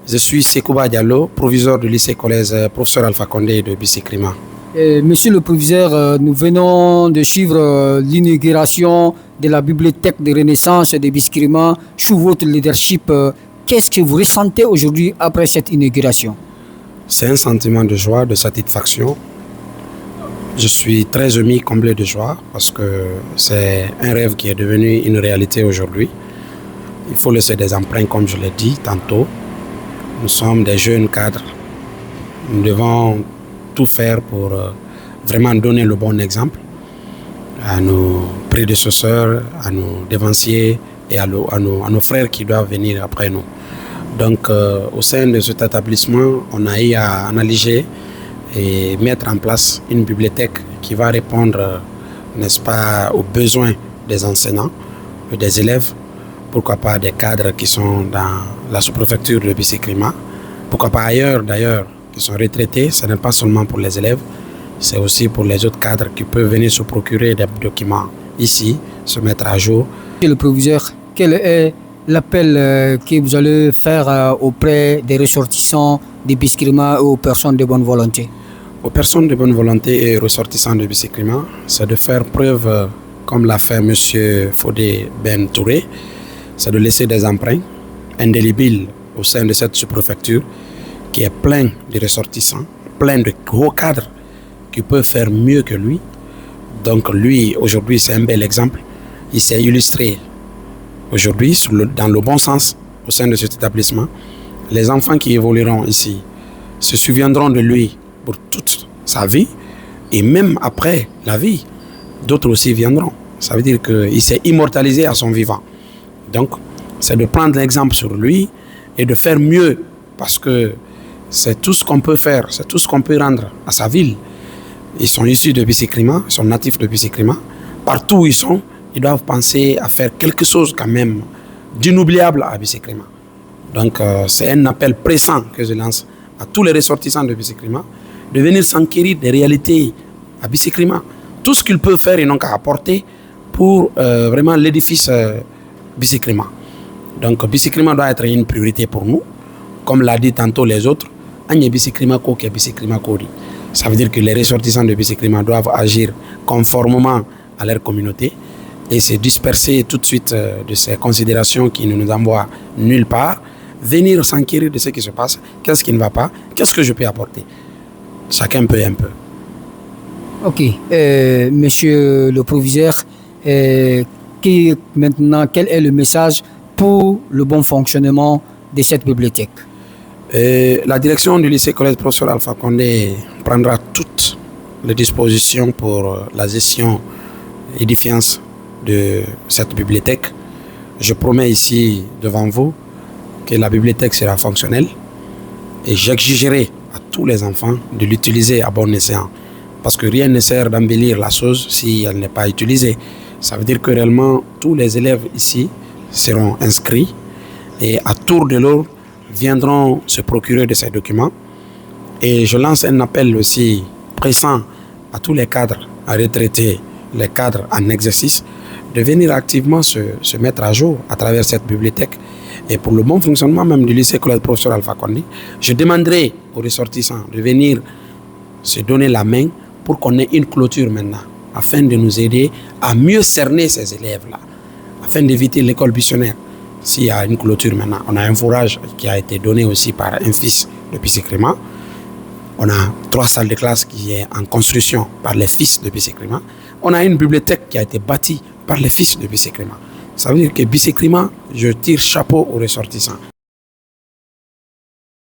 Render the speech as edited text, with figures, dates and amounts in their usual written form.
Je suis Sekouba Diallo, proviseur du lycée-collège professeur Alpha Condé de Bissékrima. Monsieur le proviseur, nous venons de suivre l'inauguration de la bibliothèque de Renaissance de Bissékrima sous votre leadership. Qu'est-ce que vous ressentez aujourd'hui après cette inauguration? C'est un sentiment de joie, de satisfaction. Je suis très ému, comblé de joie parce que c'est un rêve qui est devenu une réalité aujourd'hui. Il faut laisser des empreintes, comme je l'ai dit tantôt. Nous sommes des jeunes cadres. Nous devons tout faire pour vraiment donner le bon exemple à nos prédécesseurs, à nos dévanciers et à nos frères qui doivent venir après nous. Donc, au sein de cet établissement, on a eu à analyser et mettre en place une bibliothèque qui va répondre, n'est-ce pas, aux besoins des enseignants et des élèves. Pourquoi pas des cadres qui sont dans la sous-préfecture de Bissékrima. Pourquoi pas ailleurs d'ailleurs, qui sont retraités. Ce n'est pas seulement pour les élèves, c'est aussi pour les autres cadres qui peuvent venir se procurer des documents ici, se mettre à jour. Monsieur le proviseur, quel est l'appel que vous allez faire auprès des ressortissants de Bissékrima et aux personnes de bonne volonté? Aux personnes de bonne volonté et ressortissants de Bissékrima, c'est de faire preuve, comme l'a fait M. Fodé Ben Touré, c'est de laisser des empreintes indélébiles au sein de cette sous-préfecture qui est plein de ressortissants, plein de gros cadres qui peuvent faire mieux que lui. Donc lui, aujourd'hui, c'est un bel exemple. Il s'est illustré aujourd'hui dans le bon sens au sein de cet établissement. Les enfants qui évolueront ici se souviendront de lui pour toute sa vie et même après la vie, d'autres aussi viendront. Ça veut dire qu'il s'est immortalisé à son vivant. Donc, c'est de prendre l'exemple sur lui et de faire mieux parce que c'est tout ce qu'on peut faire, c'est tout ce qu'on peut rendre à sa ville. Ils sont issus de Bissékrima, ils sont natifs de Bissékrima. Partout où ils sont, ils doivent penser à faire quelque chose quand même d'inoubliable à Bissékrima. Donc, c'est un appel pressant que je lance à tous les ressortissants de Bissékrima de venir s'enquérir des réalités à Bissékrima. Tout ce qu'ils peuvent faire, ils n'ont qu'à apporter pour vraiment l'édifice Bissékrima. Donc Bissékrima doit être une priorité pour nous. Comme l'a dit tantôt les autres, ça veut dire que les ressortissants de Bissékrima doivent agir conformément à leur communauté et se disperser tout de suite de ces considérations qui ne nous envoient nulle part, venir s'enquérir de ce qui se passe, qu'est-ce qui ne va pas, qu'est-ce que je peux apporter. Chacun peut un peu. Ok, monsieur le proviseur, maintenant, quel est le message pour le bon fonctionnement de cette bibliothèque? La direction du lycée-collège professeur Alpha Condé prendra toutes les dispositions pour la gestion édifiante de cette bibliothèque. Je promets ici devant vous que la bibliothèque sera fonctionnelle et j'exigerai à tous les enfants de l'utiliser à bon escient. Parce que rien ne sert d'embellir la chose si elle n'est pas utilisée. Ça veut dire que réellement tous les élèves ici seront inscrits et à tour de l'heure viendront se procurer de ces documents. Et je lance un appel aussi pressant à tous les cadres à retraiter, les cadres en exercice, de venir activement se mettre à jour à travers cette bibliothèque. Et pour le bon fonctionnement même du lycée-collège professeur Alpha Condé, je demanderai aux ressortissants de venir se donner la main pour qu'on ait une clôture maintenant, afin de nous aider à mieux cerner ces élèves-là, afin d'éviter l'école buissonnaire. S'il y a une clôture maintenant, on a un fourrage qui a été donné aussi par un fils de Bissékrima. On a 3 salles de classe qui sont en construction par les fils de Bissékrima. On a une bibliothèque qui a été bâtie par les fils de Bissékrima. Ça veut dire que Bissékrima, je tire chapeau aux ressortissants.